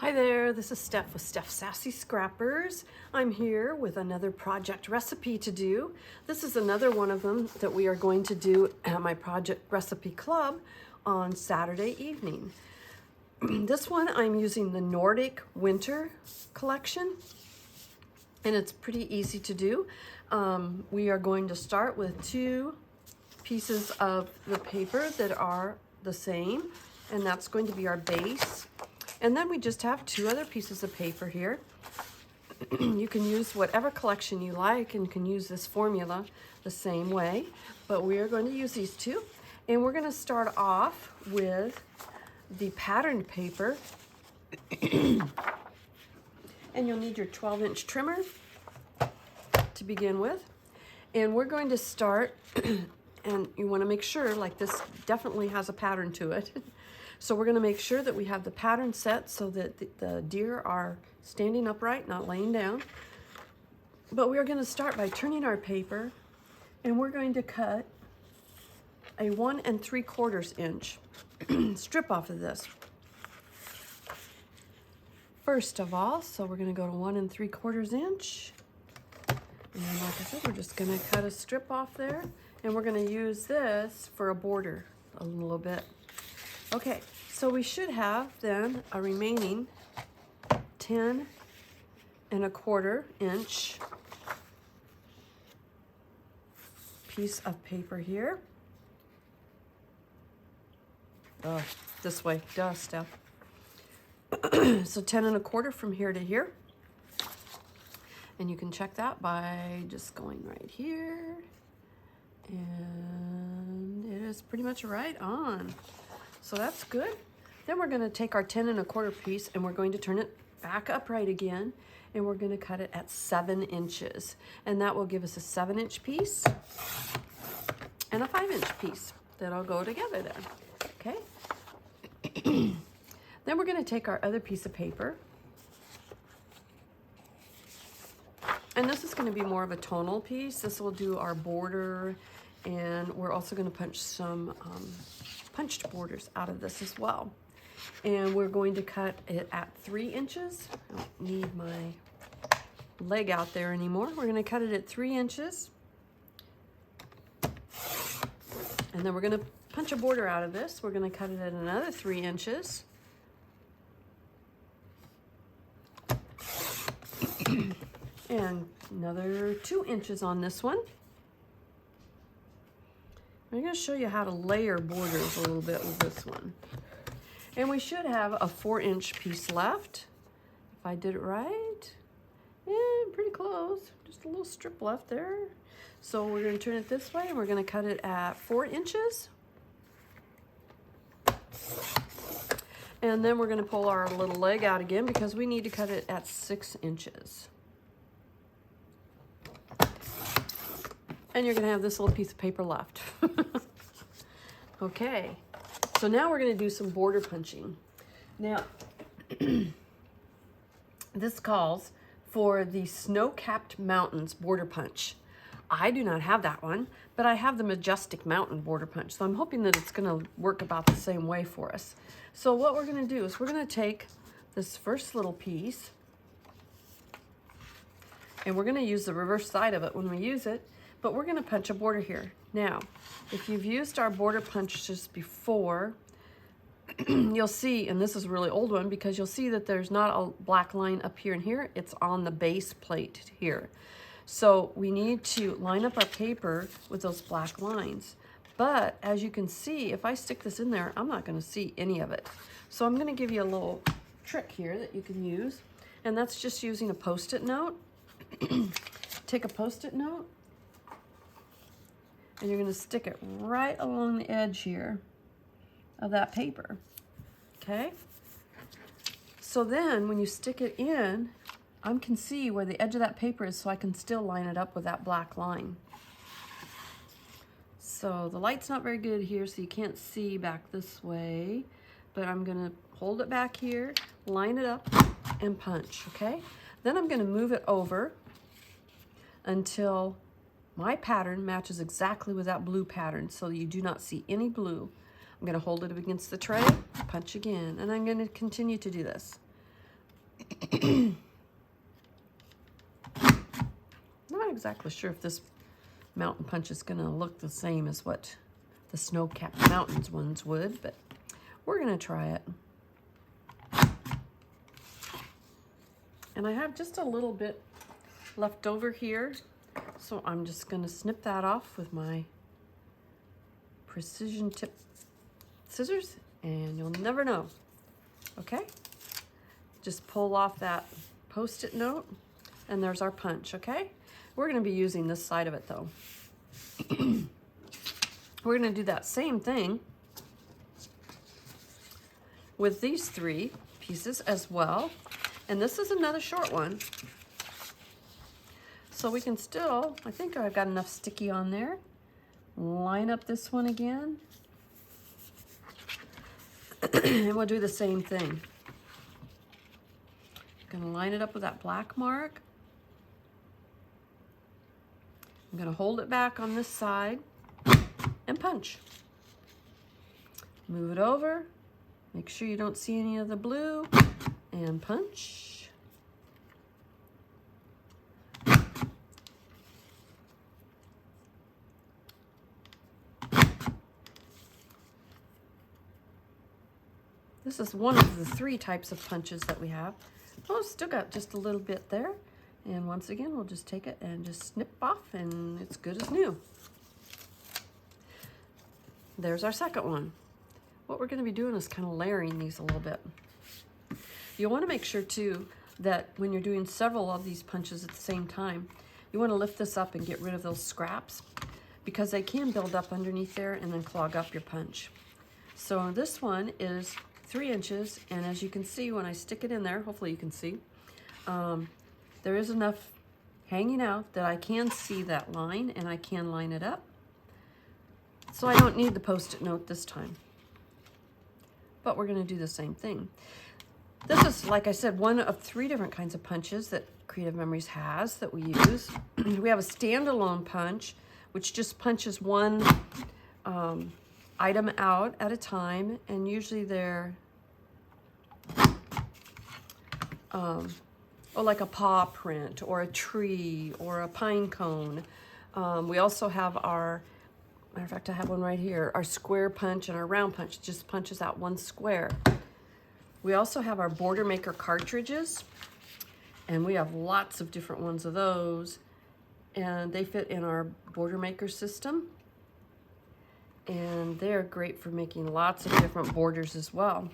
Hi there, this is Steph with Steph's Sassy Scrappers. I'm here with another project recipe to do. This is another one of them that we are going to do at my project recipe club on Saturday evening. This one I'm using the Nordic Winter collection, and it's pretty easy to do. We are going to start with 2 pieces of the paper that are the same, and that's going to be our base. And then we just have 2 other pieces of paper here. You can use whatever collection you like and can use this formula the same way, but we are going to use these 2. And we're going to start off with the patterned paper. And you'll need your 12-inch trimmer to begin with. And we're going to start, and you want to make sure, like, this definitely has a pattern to it. So we're going to make sure that we have the pattern set so that the deer are standing upright, not laying down. But we are going to start by turning our paper, and we're going to cut a 1 3/4 inch strip off of this. First of all, so we're going to go to 1 3/4 inch. And like I said, we're just going to cut a strip off there, and we're going to use this for a border a little bit. Okay, so we should have then a remaining 10 1/4 inch piece of paper here. Oh, this way, duh, Steph. So 10 1/4 from here to here. And you can check that by just going right here. And it is pretty much right on. So that's good. Then we're going to take our 10 1/4 piece and we're going to turn it back upright again, and we're going to cut it at 7 inches. And that will give us a 7-inch piece and a 5-inch piece that'll go together there. Okay. Then we're going to take our other piece of paper. And this is going to be more of a tonal piece. This will do our border, and we're also going to punch some punched borders out of this as well. And we're going to cut it at 3 inches. I don't need my leg out there anymore. We're going to cut it at 3 inches. And then we're going to punch a border out of this. We're going to cut it at another 3 inches. And another 2 inches on this one. I'm going to show you how to layer borders a little bit with this one. And we should have a 4-inch piece left. If I did it right. Yeah, pretty close. Just a little strip left there. So we're going to turn it this way, and we're going to cut it at 4 inches. And then we're going to pull our little leg out again because we need to cut it at 6 inches. And you're going to have this little piece of paper left. Okay, so now we're going to do some border punching. Now, this calls for the Snow-Capped Mountains border punch. I do not have that one, but I have the Majestic Mountain border punch. So I'm hoping that it's going to work about the same way for us. So what we're going to do is we're going to take this first little piece, and we're going to use the reverse side of it when we use it. But we're going to punch a border here. Now, if you've used our border punches before, you'll see, and this is a really old one, because you'll see that there's not a black line up here and here. It's on the base plate here. So we need to line up our paper with those black lines. But as you can see, if I stick this in there, I'm not going to see any of it. So I'm going to give you a little trick here that you can use, and that's just using a Post-it note. Take a Post-it note, and you're going to stick it right along the edge here of that paper, okay? So then when you stick it in, I can see where the edge of that paper is, so I can still line it up with that black line. So the light's not very good here, so you can't see back this way, but I'm going to hold it back here, line it up, and punch, okay? Then I'm going to move it over until my pattern matches exactly with that blue pattern, so you do not see any blue. I'm going to hold it up against the tray, punch again, and I'm going to continue to do this. Not exactly sure if this mountain punch is gonna look the same as what the snow-capped mountains ones would, but we're gonna try it. And I have just a little bit left over here, so I'm just gonna snip that off with my precision tip scissors, and you'll never know. Okay? Just pull off that Post-it note, and there's our punch, okay? We're gonna be using this side of it though. We're gonna do that same thing with these 3 pieces as well. And this is another short one. So we can still, I think I've got enough sticky on there. Line up this one again. And we'll do the same thing. Gonna line it up with that black mark. I'm gonna hold it back on this side and punch. Move it over. Make sure you don't see any of the blue, and punch. This is one of the 3 types of punches that we have. Oh, still got just a little bit there. And once again, we'll just take it and just snip off, and it's good as new. There's our second one. What we're gonna be doing is kind of layering these a little bit. You'll wanna make sure too that when you're doing several of these punches at the same time, you wanna lift this up and get rid of those scraps, because they can build up underneath there and then clog up your punch. So this one is 3 inches, and as you can see when I stick it in there, hopefully you can see, there is enough hanging out that I can see that line, and I can line it up. So I don't need the Post-it note this time. But we're gonna do the same thing. This is, like I said, one of 3 different kinds of punches that Creative Memories has that we use. We have a standalone punch, which just punches one item out at a time, and usually they're like a paw print or a tree or a pine cone. We also have our, matter of fact, I have one right here, our square punch and our round punch just punches out one square. We also have our Border Maker cartridges, and we have lots of different ones of those, and they fit in our Border Maker system, and they're great for making lots of different borders as well.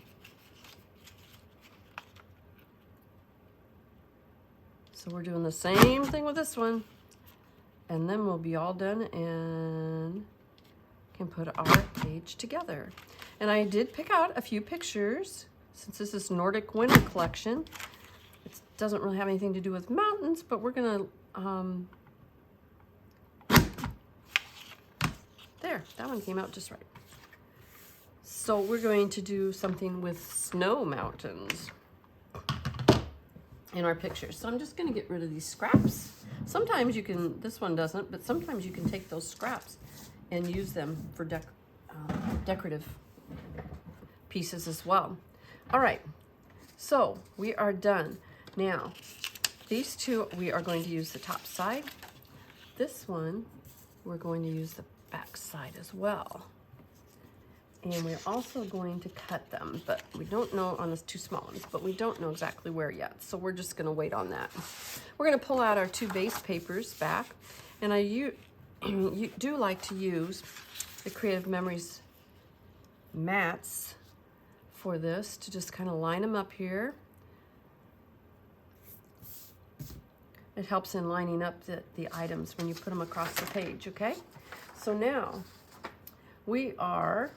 So we're doing the same thing with this one, and then we'll be all done and can put our page together. And I did pick out a few pictures since this is Nordic Winter collection. It doesn't really have anything to do with mountains, but we're gonna, there, that one came out just right. So we're going to do something with snow mountains in our pictures. So I'm just gonna get rid of these scraps. Sometimes you can, this one doesn't, but sometimes you can take those scraps and use them for decorative pieces as well. All right, so we are done. Now, these 2, we are going to use the top side. This one, we're going to use the back side as well. And we're also going to cut them, but we don't know on the 2 small ones, but we don't know exactly where yet. So we're just gonna wait on that. We're gonna pull out our 2 base papers back, and I do like to use the Creative Memories mats for this to just kind of line them up here. It helps in lining up the items when you put them across the page, okay? So now we are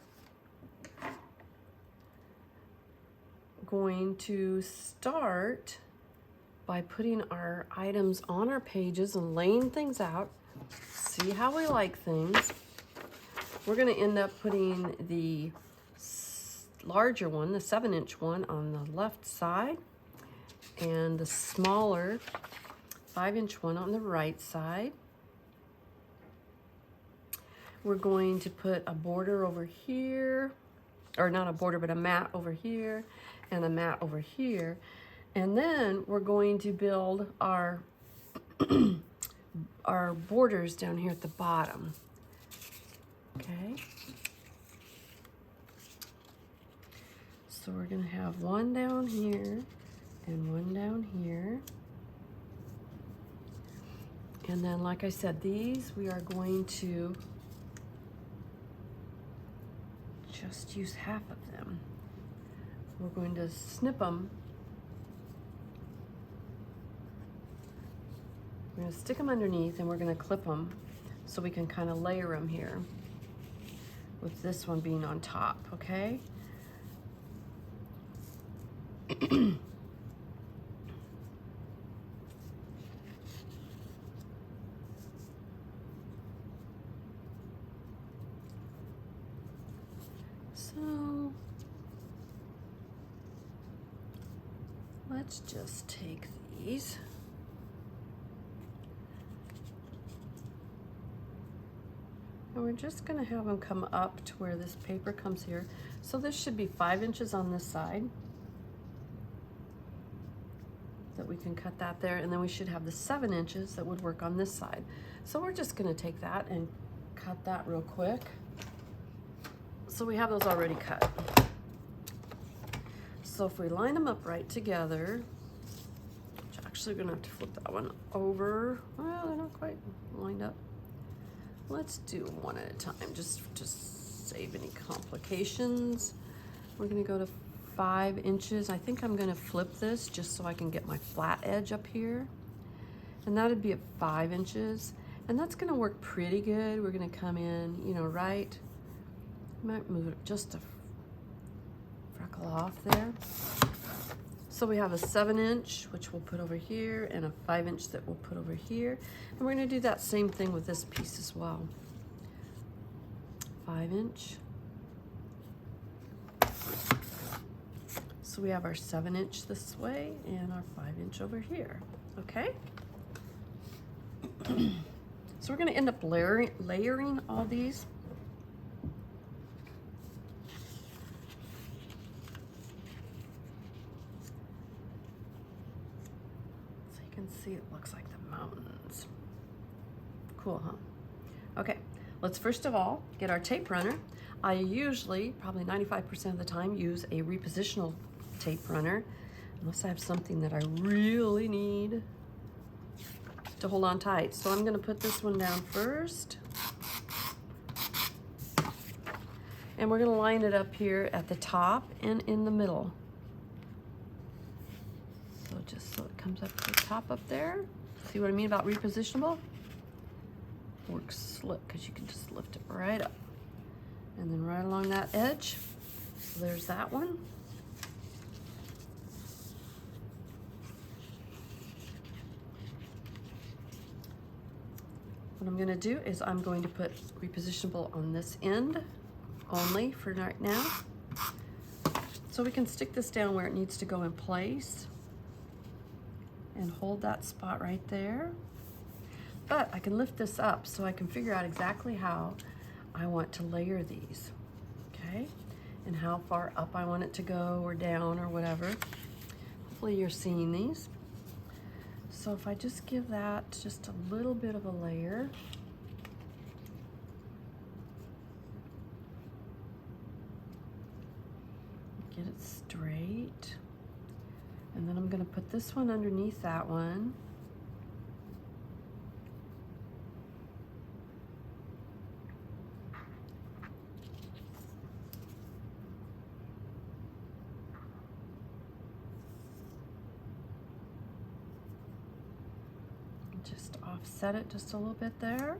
going to start by putting our items on our pages and laying things out. See how we like things. We're going to end up putting the larger one, the 7-inch one, on the left side, and the smaller 5-inch one on the right side. We're going to put a border over here, or not a border, but a mat over here, and a mat over here. And then we're going to build our our borders down here at the bottom. Okay. So we're going to have one down here and one down here. And then, like I said, these we are going to just use half of them. We're going to snip them. We're going to stick them underneath and we're going to clip them so we can kind of layer them here with this one being on top, okay? So let's just take these. And we're just going to have them come up to where this paper comes here. So this should be 5 inches on this side. That we can cut that there, and then we should have the 7 inches that would work on this side. So we're just going to take that and cut that real quick. So we have those already cut. So if we line them up right together, which actually we're going to have to flip that one over. Well, they're not quite lined up. Let's do one at a time, just to save any complications. We're going to go to 5 inches. I think I'm going to flip this just so I can get my flat edge up here. And that would be at 5 inches. And that's going to work pretty good. We're going to come in, you know, right. Might move it just a freckle off there. So we have a 7 inch, which we'll put over here, and a 5 inch that we'll put over here. And we're going to do that same thing with this piece as well. 5 inch. So we have our 7 inch this way and our 5 inch over here, okay? So we're gonna end up layering all these. So you can see it looks like the mountains. Cool, huh? Okay, let's first of all get our tape runner. I usually, probably 95% of the time, use a repositional tape runner, unless I have something that I really need to hold on tight. So I'm going to put this one down first. And we're going to line it up here at the top and in the middle. So just so it comes up to the top up there. See what I mean about repositionable? Works slick because you can just lift it right up. And then right along that edge. So there's that one. What I'm going to do is I'm going to put repositionable on this end only for right now. So we can stick this down where it needs to go in place and hold that spot right there. But I can lift this up so I can figure out exactly how I want to layer these, okay? And how far up I want it to go or down or whatever. Hopefully you're seeing these. So if I just give that just a little bit of a layer. Get it straight. And then I'm going to put this one underneath that one. Just offset it just a little bit there.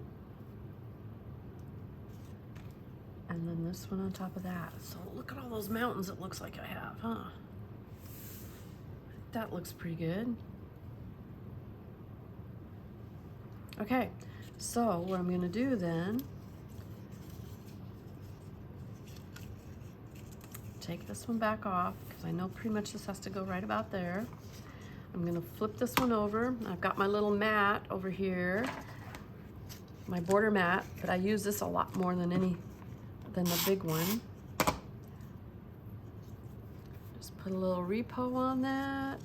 And then this one on top of that. So look at all those mountains it looks like I have, huh? That looks pretty good. Okay, so what I'm gonna do then, take this one back off, because I know pretty much this has to go right about there. I'm gonna flip this one over. I've got my little mat over here, my border mat, but I use this a lot more than the big one. Just put a little repo on that.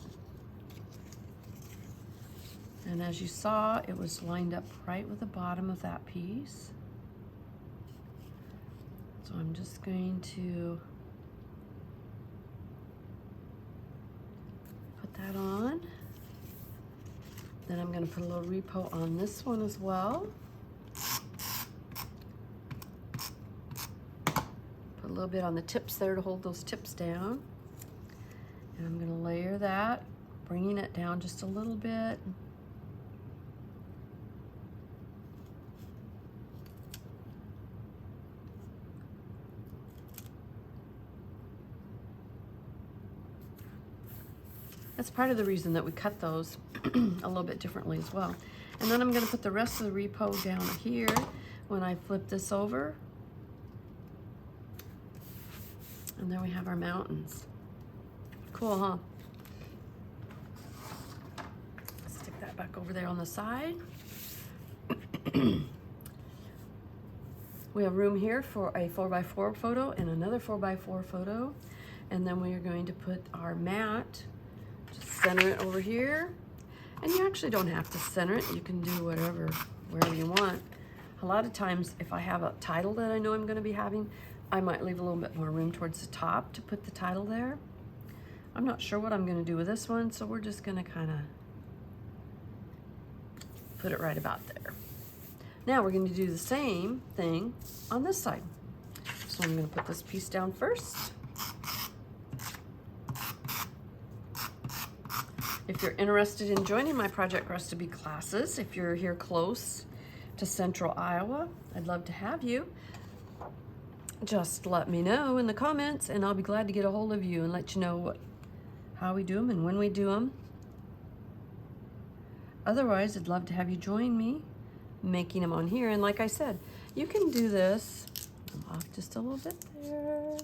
And as you saw, it was lined up right with the bottom of that piece. So I'm just going to put that on. Then I'm going to put a little repo on this one as well. Put a little bit on the tips there to hold those tips down. And I'm going to layer that, bringing it down just a little bit. That's part of the reason that we cut those a little bit differently as well. And then I'm going to put the rest of the repo down here when I flip this over. And there we have our mountains. Cool, huh? Stick that back over there on the side. We have room here for a 4x4 photo and another 4x4 photo. And then we are going to put our mat, just center it over here. And you actually don't have to center it. You can do whatever, wherever you want. A lot of times, if I have a title that I know I'm going to be having, I might leave a little bit more room towards the top to put the title there. I'm not sure what I'm going to do with this one, so we're just going to kind of put it right about there. Now we're going to do the same thing on this side. So I'm going to put this piece down first. If you're interested in joining my Project Recipe classes, if you're here close to Central Iowa, I'd love to have you. Just let me know in the comments and I'll be glad to get a hold of you and let you know how we do them and when we do them. Otherwise, I'd love to have you join me making them on here. And like I said, you can do this, off just a little bit there.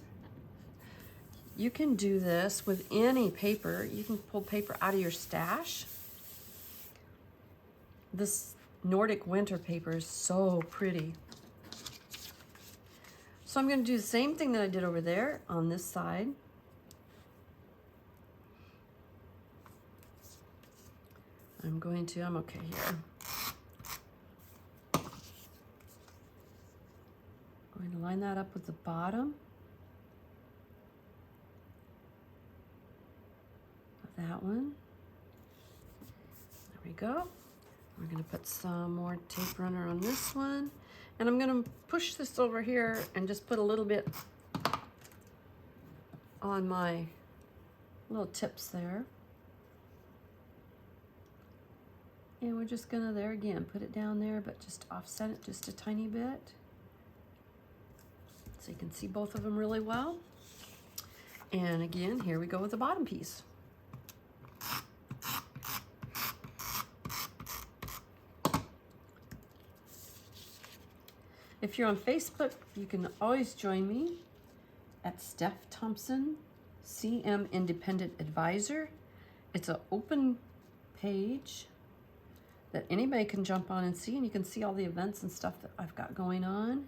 You can do this with any paper. You can pull paper out of your stash. This Nordic Winter paper is so pretty. So I'm going to do the same thing that I did over there on this side. I'm okay here. I'm going to line that up with the bottom of that one. There we go. We're going to put some more tape runner on this one. And I'm going to push this over here and just put a little bit on my little tips there. And we're just going to, there again, put it down there, but just offset it just a tiny bit. So you can see both of them really well. And again, here we go with the bottom piece. If you're on Facebook, you can always join me at Steph Thompson, CM Independent Advisor. It's an open page that anybody can jump on and see, and you can see all the events and stuff that I've got going on.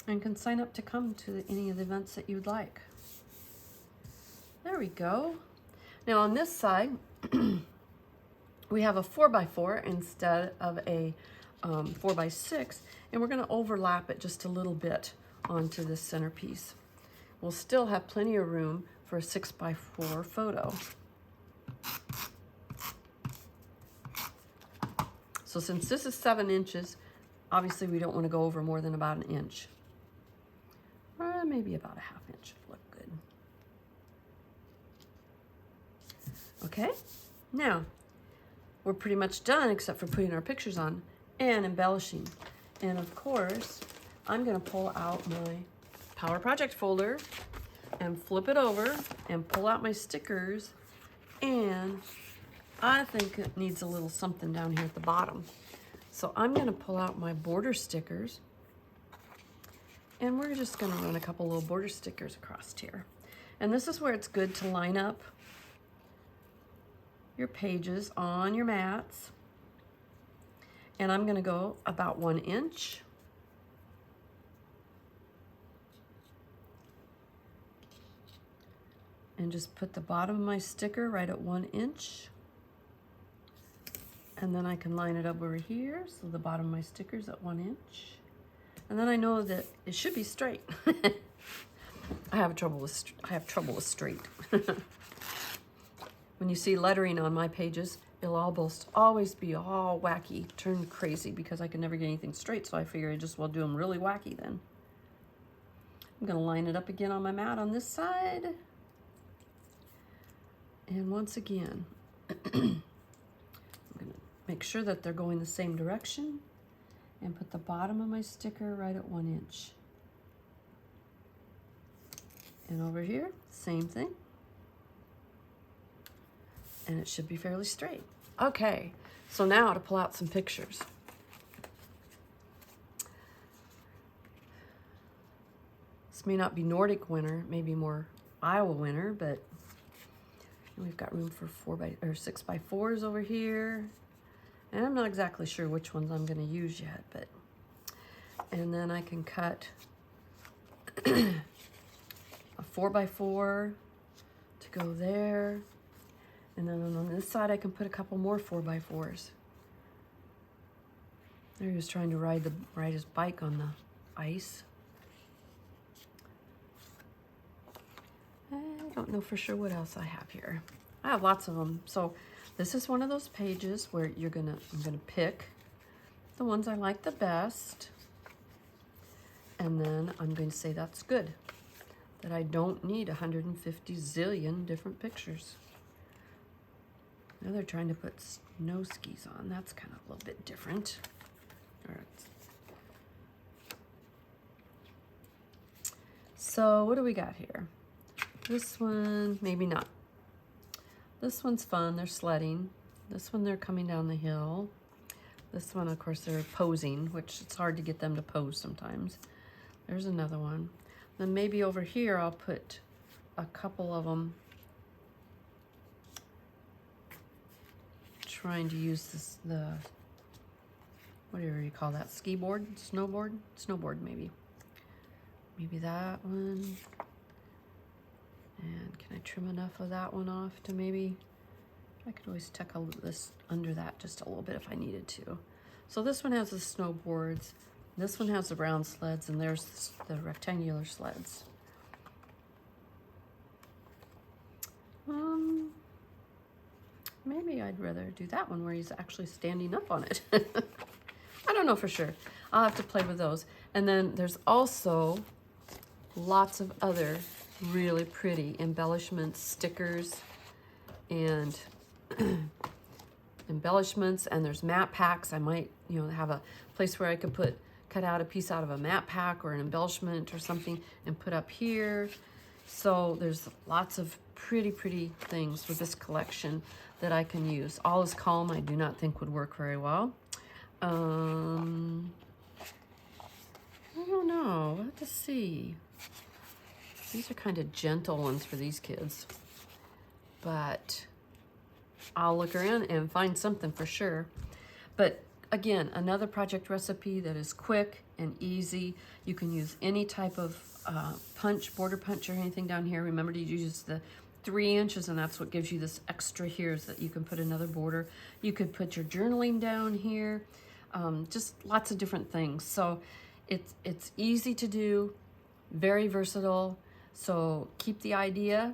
And can sign up to come to any of the events that you'd like. There we go. Now on this side, we have a 4x4 instead of a 4x6, and we're going to overlap it just a little bit onto this centerpiece. We'll still have plenty of room for a 6x4 photo. So since this is 7 inches, obviously we don't want to go over more than about 1 inch. Or maybe about a 1/2 inch would look good. Okay, now we're pretty much done except for putting our pictures on and embellishing. And of course, I'm going to pull out my Power Project folder and flip it over and pull out my stickers, and I think it needs a little something down here at the bottom. So I'm going to pull out my border stickers, and we're just going to run a couple little border stickers across here. And this is where it's good to line up your pages on your mats. And I'm going to go about 1 inch. And just put the bottom of my sticker right at 1 inch. And then I can line it up over here, so the bottom of my sticker's at 1 inch. And then I know that it should be straight. I have trouble with straight. When you see lettering on my pages, it'll almost always be all wacky, turned crazy, because I can never get anything straight, so I figure I just will do them really wacky then. I'm gonna line it up again on my mat on this side. And once again, I'm gonna make sure that they're going the same direction and put the bottom of my sticker right at 1 inch. And over here, same thing. And it should be fairly straight. Okay, so now to pull out some pictures. This may not be Nordic winter, maybe more Iowa winter, but we've got room for 6x4s over here. And I'm not exactly sure which ones I'm gonna use yet, but, and then I can cut a 4x4 to go there. And then on this side, I can put a couple more 4x4s. There he was trying to ride his bike on the ice. I don't know for sure what else I have here. I have lots of them. So this is one of those pages where I'm gonna pick the ones I like the best. And then I'm going to say that's good. That I don't need 150 zillion different pictures. Now they're trying to put snow skis on. That's kind of a little bit different. All right. So what do we got here? This one, maybe not. This one's fun, they're sledding. This one, they're coming down the hill. This one, of course, they're posing, which it's hard to get them to pose sometimes. There's another one. Then maybe over here, I'll put a couple of them trying to use whatever you call that, ski board, snowboard maybe. Maybe that one. And can I trim enough of that one off to maybe, I could always tuck this under that just a little bit if I needed to. So this one has the snowboards, this one has the round sleds, and there's the rectangular sleds. Maybe I'd rather do that one where he's actually standing up on it. I don't know for sure. I'll have to play with those. And then there's also lots of other really pretty embellishments, stickers, and embellishments, and there's map packs. I might, have a place where I could cut out a piece out of a map pack or an embellishment or something and put up here. So there's lots of pretty things with this collection that I can use. All is calm, I do not think would work very well. I don't know, we'll have to see. These are kind of gentle ones for these kids, but I'll look around and find something for sure. But again, another project recipe that is quick and easy. You can use any type of border punch or anything down here. Remember to use the 3 inches, and that's what gives you this extra here, so that you can put another border. You could put your journaling down here, just lots of different things. So it's easy to do, very versatile. So keep the idea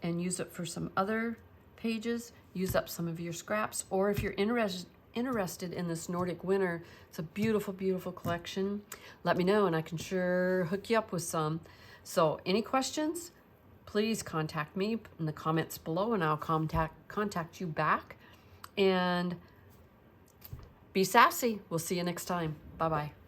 and use it for some other pages. Use up some of your scraps, or if you're interested in this Nordic Winter, it's a beautiful collection. Let me know and I can sure hook you up with some. So any questions, please contact me in the comments below and I'll contact you back. And be sassy. We'll see you next time. Bye-bye.